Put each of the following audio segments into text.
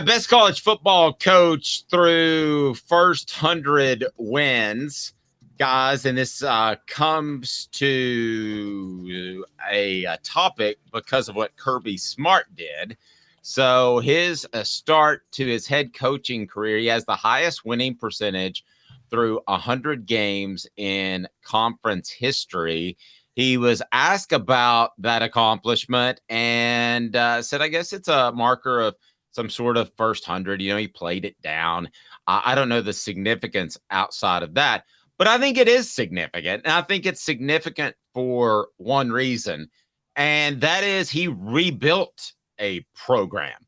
Best college football coach through first 100 wins, guys, and this comes to a topic because of what Kirby Smart did. So his start to his head coaching career, he has the highest winning percentage through 100 games in conference history. He was asked about that accomplishment and said, I guess it's a marker of some sort of first 100. He played it down. I don't know the significance outside of that, but I think it is significant. And I think it's significant for one reason, and that is he rebuilt a program,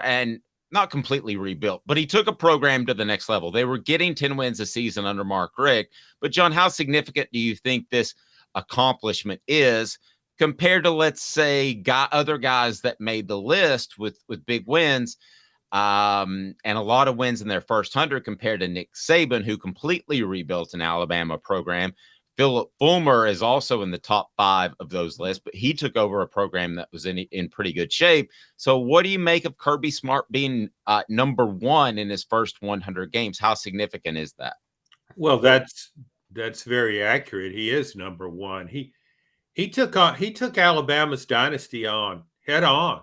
and not completely rebuilt, but he took a program to the next level. They were getting 10 wins a season under Mark Richt. But John, how significant do you think this accomplishment is compared to, let's say, other guys that made the list with big wins and a lot of wins in their first 100 compared to Nick Saban, who completely rebuilt an Alabama program? Phillip Fulmer is also in the top 5 of those lists, but he took over a program that was in pretty good shape. So what do you make of Kirby Smart being number 1 in his first 100 games? How significant is that? Well, that's very accurate. He is number 1. He took Alabama's dynasty head on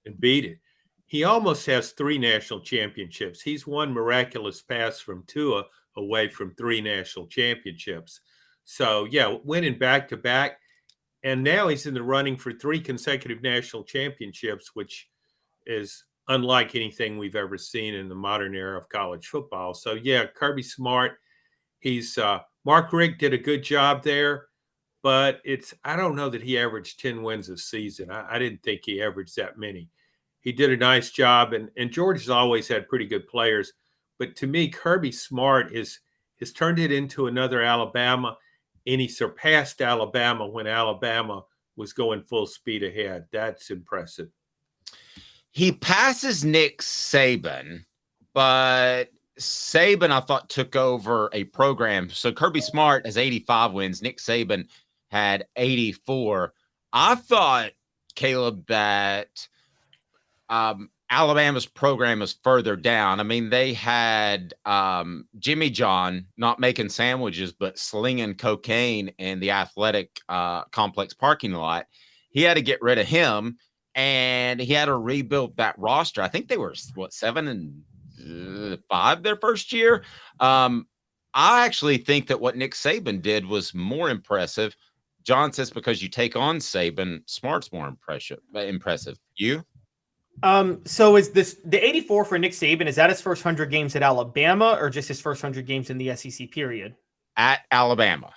and beat it. He almost has 3 national championships. He's one miraculous pass from Tua away from 3 national championships. So, yeah, winning back-to-back. And now he's in the running for 3 consecutive national championships, which is unlike anything we've ever seen in the modern era of college football. So, yeah, Kirby Smart, Mark Richt did a good job there, but I don't know that he averaged 10 wins a season. I didn't think he averaged that many. He did a nice job, and Georgia's always had pretty good players. But to me, Kirby Smart has turned it into another Alabama, and he surpassed Alabama when Alabama was going full speed ahead. That's impressive. He passes Nick Saban, but Saban, I thought, took over a program. So Kirby Smart has 85 wins. Nick Saban had 84. I thought, Caleb, that Alabama's program is further down. I mean, they had Jimmy John not making sandwiches, but slinging cocaine in the athletic complex parking lot. He had to get rid of him, and he had to rebuild that roster. I think they were, 7-5 their first year. I actually think that what Nick Saban did was more impressive. John says because you take on Saban, Smart's more impressive. You? So is the 84 for Nick Saban, is that his first 100 games at Alabama or just his first 100 games in the SEC period? At Alabama.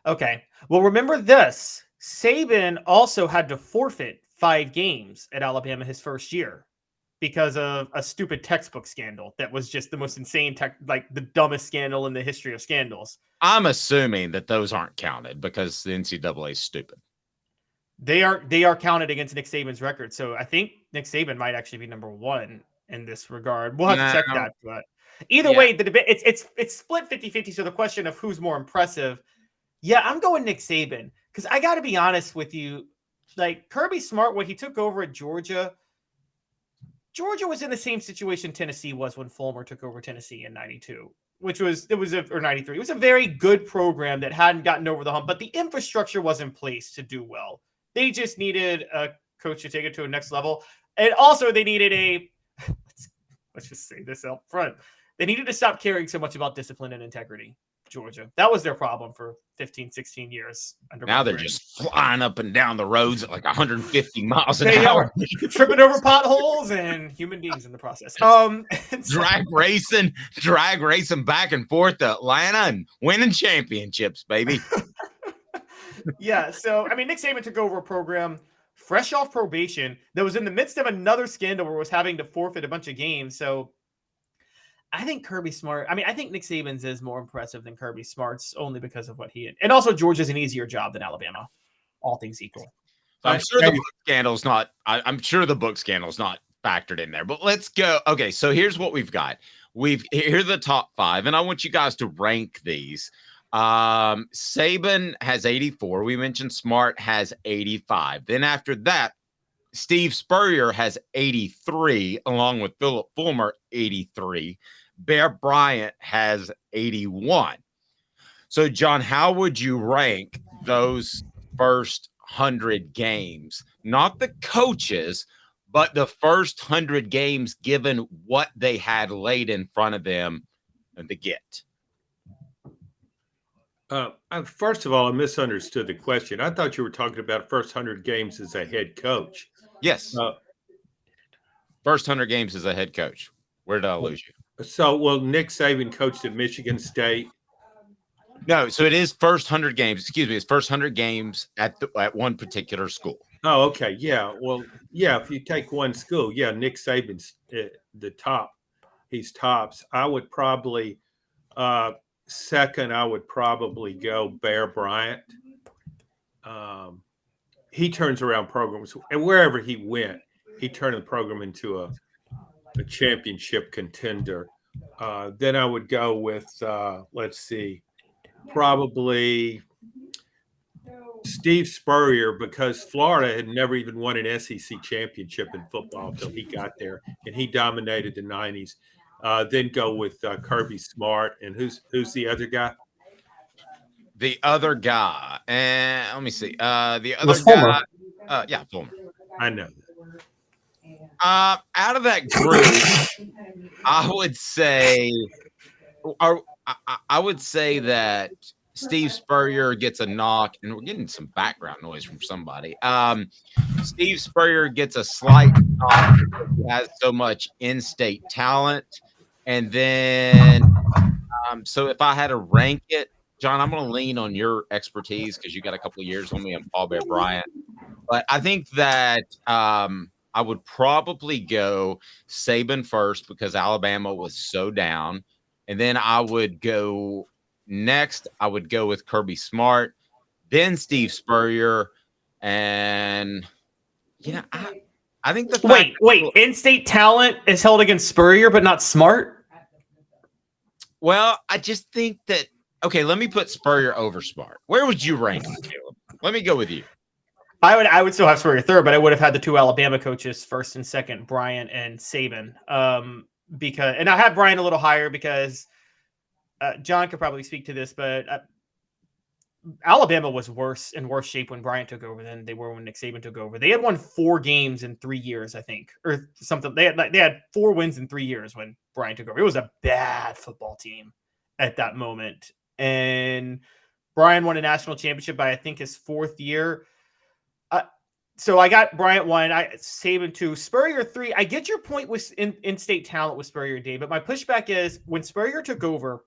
Okay. Well, remember this. Saban also had to forfeit 5 games at Alabama his first year because of a stupid textbook scandal that was just the most insane, the dumbest scandal in the history of scandals. I'm assuming that those aren't counted because the NCAA is stupid. They are counted against Nick Saban's record. So I think Nick Saban might actually be number 1 in this regard. We'll have to check that. But either way, the debate it's split 50-50. So the question of who's more impressive, I'm going Nick Saban because I got to be honest with you, like Kirby Smart, when he took over at Georgia was in the same situation Tennessee was when Fulmer took over Tennessee in 92. Or 93. It was a very good program that hadn't gotten over the hump, but the infrastructure was in place to do well. They just needed a coach to take it to a next level. And also they needed let's just say this up front. They needed to stop caring so much about discipline and integrity. Georgia. That was their problem for 15, 16 years. Now they're just flying up and down the roads at like 150 miles an hour. Tripping over potholes and human beings in the process. Drag racing back and forth to Atlanta and winning championships, baby. So, I mean, Nick Saban took over a program fresh off probation that was in the midst of another scandal where it was having to forfeit a bunch of games. So, I think Kirby Smart, I think Nick Saban's is more impressive than Kirby Smart's only because of what he did. And also Georgia's an easier job than Alabama, all things equal. I'm sure the book scandal's not factored in there, but let's go. Okay. So here's what we've got. Here are the top 5, and I want you guys to rank these. Saban has 84. We mentioned Smart has 85. Then after that, Steve Spurrier has 83, along with Phillip Fulmer, 83. Bear Bryant has 81. So, John, how would you rank those first 100 games? Not the coaches, but the first 100 games given what they had laid in front of them to get. First of all, I misunderstood the question. I thought you were talking about first 100 games as a head coach. Yes. First 100 games as a head coach. Where did I lose you? So, well, Nick Saban coached at Michigan State. No, so it is first 100 games. Excuse me, it's first 100 games at one particular school. Oh, okay. Yeah. Well, yeah, if you take one school, yeah, Nick Saban's the top. He's tops. I would probably second, I would probably go Bear Bryant. He turns around programs, and wherever he went, he turned the program into a championship contender. Then I would go with, let's see, probably Steve Spurrier, because Florida had never even won an SEC championship in football until he got there, and he dominated the 90s. Then go with Kirby Smart, and who's the other guy? The other guy, and let me see. The other Fulmer. guy, yeah, Fulmer. I know that. Out of that group, I would say that Steve Spurrier gets a knock, and we're getting some background noise from somebody. Steve Spurrier gets a slight knock because he has so much in-state talent. And then, so if I had to rank it, John, I'm going to lean on your expertise because you got a couple of years on me and Paul Bear Bryant. But I think that I would probably go Saban first because Alabama was so down. And then I would go next. I would go with Kirby Smart, then Steve Spurrier. And, I think the fact wait, in-state talent is held against Spurrier, but not Smart? Well, I just think that, okay, let me put Spurrier over Smart. Where would you rank him, Caleb? Let me go with you. I would still have Spurrier third, but I would have had the two Alabama coaches first and second, Bryant and Saban. And I have Bryant a little higher because John could probably speak to this, but Alabama was in worse shape when Bryant took over than they were when Nick Saban took over. They had won 4 games in 3 years, I think, or something. They had 4 wins in 3 years when Bryant took over. It was a bad football team at that moment. And Bryant won a national championship by, I think, his 4th year. So I got Bryant 1, Saban 2, Spurrier 3. I get your point with in-state talent with Spurrier, Dave, but my pushback is when Spurrier took over,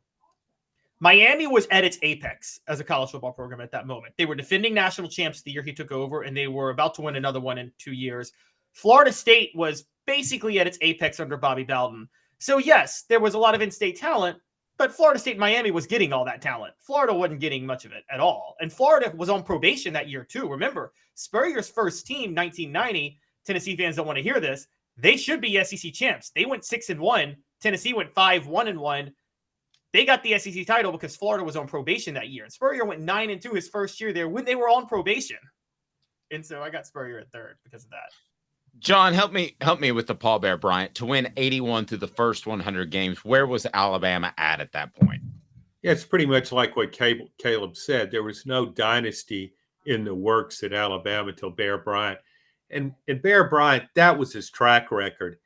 Miami was at its apex as a college football program at that moment. They were defending national champs the year he took over, and they were about to win another one in 2 years. Florida State was basically at its apex under Bobby Bowden. So yes, there was a lot of in-state talent, but Florida State and Miami was getting all that talent. Florida wasn't getting much of it at all. And Florida was on probation that year too. Remember, Spurrier's first team, 1990, Tennessee fans don't want to hear this. They should be SEC champs. They went 6-1. Tennessee went 5-1-1. They got the SEC title because Florida was on probation that year. And Spurrier went 9-2 his first year there when they were on probation. And so I got Spurrier at third because of that. John, help me with the Paul Bear Bryant. To win 81 through the first 100 games, where was Alabama at that point? Yeah, it's pretty much like what Caleb said. There was no dynasty in the works at Alabama until Bear Bryant. And Bear Bryant, that was his track record. It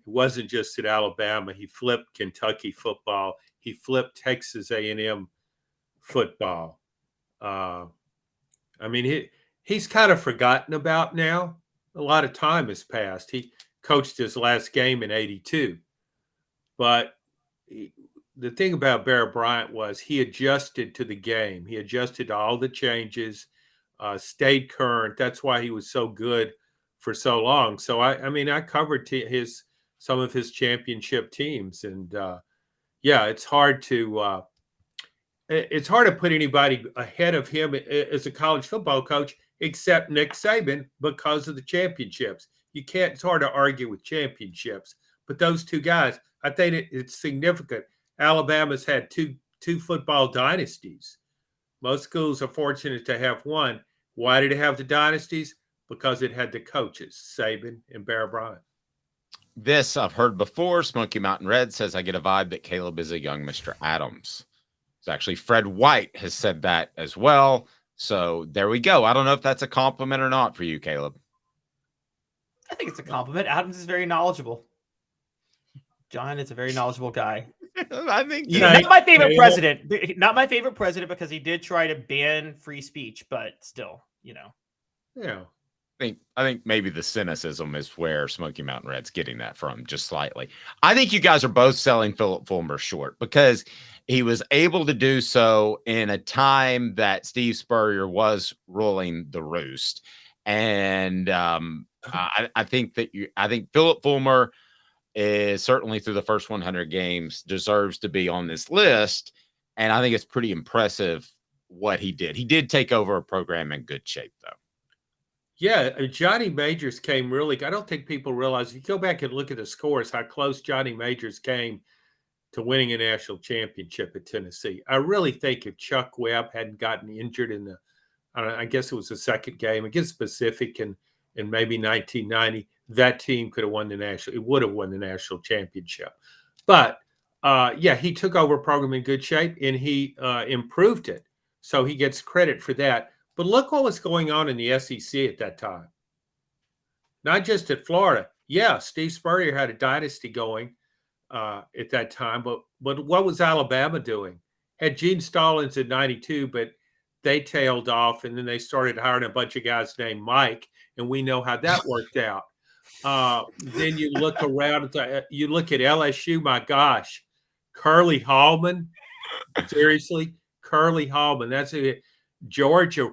wasn't just at Alabama. He flipped Kentucky football. He flipped Texas A&M football. He's kind of forgotten about now. A lot of time has passed. He coached his last game in 82. But the thing about Bear Bryant was he adjusted to the game. He adjusted to all the changes, stayed current. That's why he was so good for so long. So, I covered some of his championship teams. And, it's hard to put anybody ahead of him as a college football coach except Nick Saban because of the championships. It's hard to argue with championships. But those two guys, I think it's significant. Alabama's had two football dynasties. Most schools are fortunate to have one. Why did it have the dynasties? because it had the coaches, Saban and Bear Bryant. This I've heard before. Smoky Mountain Red says, I get a vibe that Caleb is a young Mr. Adams. It's actually Fred White has said that as well. So there we go. I don't know if that's a compliment or not for you, Caleb. I think it's a compliment. Adams is very knowledgeable. John is a very knowledgeable guy. I think not my favorite president. Not my favorite president because he did try to ban free speech, but still, Yeah. I think maybe the cynicism is where Smoky Mountain Red's getting that from, just slightly. I think you guys are both selling Phillip Fulmer short because he was able to do so in a time that Steve Spurrier was ruling the roost. And I think Phillip Fulmer is certainly through the first 100 games deserves to be on this list. And I think it's pretty impressive what he did. He did take over a program in good shape, though. Yeah, Johnny Majors came really. I don't think people realize. If you go back and look at the scores, how close Johnny Majors came to winning a national championship at Tennessee. I really think if Chuck Webb hadn't gotten injured in I guess it was the second game against Pacific in maybe 1990, that team could have won the national. It would have won the national championship. But he took over a program in good shape and he improved it. So he gets credit for that. But look what was going on in the SEC at that time. Not just at Florida. Yeah, Steve Spurrier had a dynasty going at that time. But what was Alabama doing? Had Gene Stallings in 92, but they tailed off. And then they started hiring a bunch of guys named Mike. And we know how that worked out. Then you look around. You look at LSU, my gosh. Curly Hallman. Seriously? Curly Hallman. That's it. Georgia.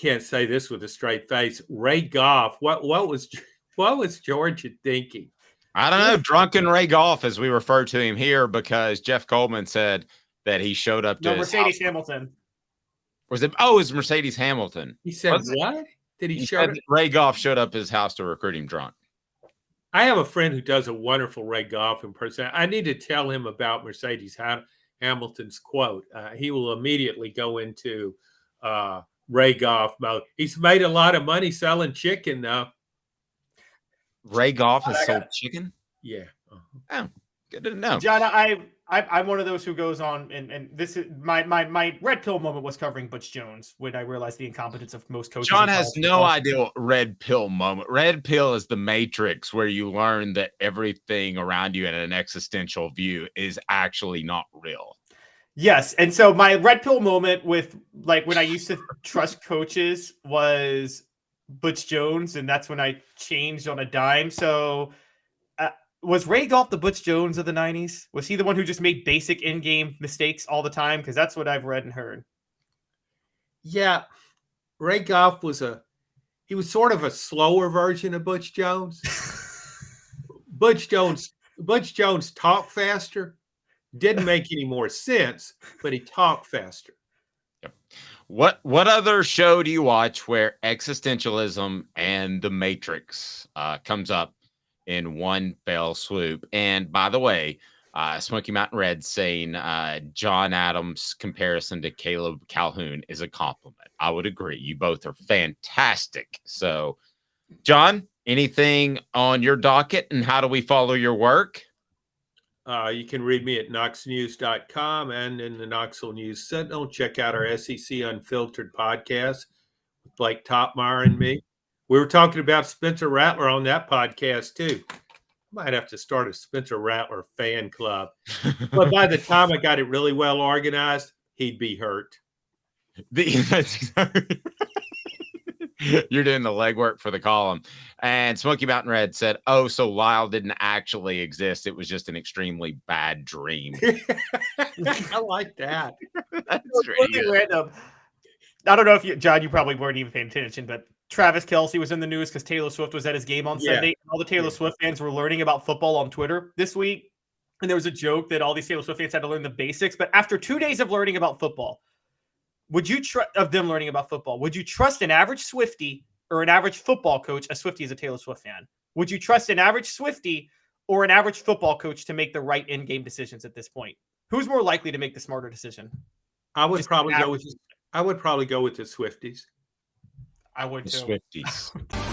Can't say this with a straight face. Ray Goff. What was Georgia thinking? I don't know. Drunken Ray Goff, as we refer to him here, because Jeff Coleman said that he showed up to Mercedes Hamilton. Was it? Oh, it was Mercedes Hamilton. He said what? Did he show? Ray Goff showed up at his house to recruit him drunk. I have a friend who does a wonderful Ray Goff impersonation. I need to tell him about Mercedes Hamilton's quote. He will immediately go into Ray Goff mode. He's made a lot of money selling chicken, though. Ray Goff has sold chicken? Yeah. Oh, good to know. John, I'm one of those who goes on, and this is my red pill moment was covering Butch Jones when I realized the incompetence of most coaches. John has no idea what red pill moment. Red pill is the matrix where you learn that everything around you in an existential view is actually not real. Yes. And so my red pill moment with like when I used to trust coaches was Butch Jones. And that's when I changed on a dime. So was Ray Goff the Butch Jones of the 90s? Was he the one who just made basic in-game mistakes all the time? Because that's what I've read and heard. Yeah. Ray Goff he was sort of a slower version of Butch Jones. Butch Jones talked faster. Didn't make any more sense, but he talked faster. Yep. What other show do you watch where existentialism and the Matrix comes up in one fell swoop? And by the way, Smoky Mountain Red saying John Adams' comparison to Caleb Calhoun is a compliment. I would agree. You both are fantastic. So, John, anything on your docket and how do we follow your work? You can read me at knoxnews.com and in the Knoxville News Sentinel. Check out our SEC Unfiltered podcast with Blake Topmeyer and me. We were talking about Spencer Rattler on that podcast, too. Might have to start a Spencer Rattler fan club. But by the time I got it really well organized, he'd be hurt. You're doing the legwork for the column. And Smoky Mountain Red said, oh, so Lyle didn't actually exist. It was just an extremely bad dream. I like that. That's really random. I don't know if John, you probably weren't even paying attention, but Travis Kelce was in the news because Taylor Swift was at his game on Sunday. And all the Taylor Swift fans were learning about football on Twitter this week. And there was a joke that all these Taylor Swift fans had to learn the basics. But after 2 days of learning about football, would you trust an average Swiftie or an average football coach? A Swiftie is a Taylor Swift fan. Would you trust an average Swiftie or an average football coach to make the right in-game decisions at this point? Who's more likely to make the smarter decision? I would probably go with the Swifties. I would The too. Swifties.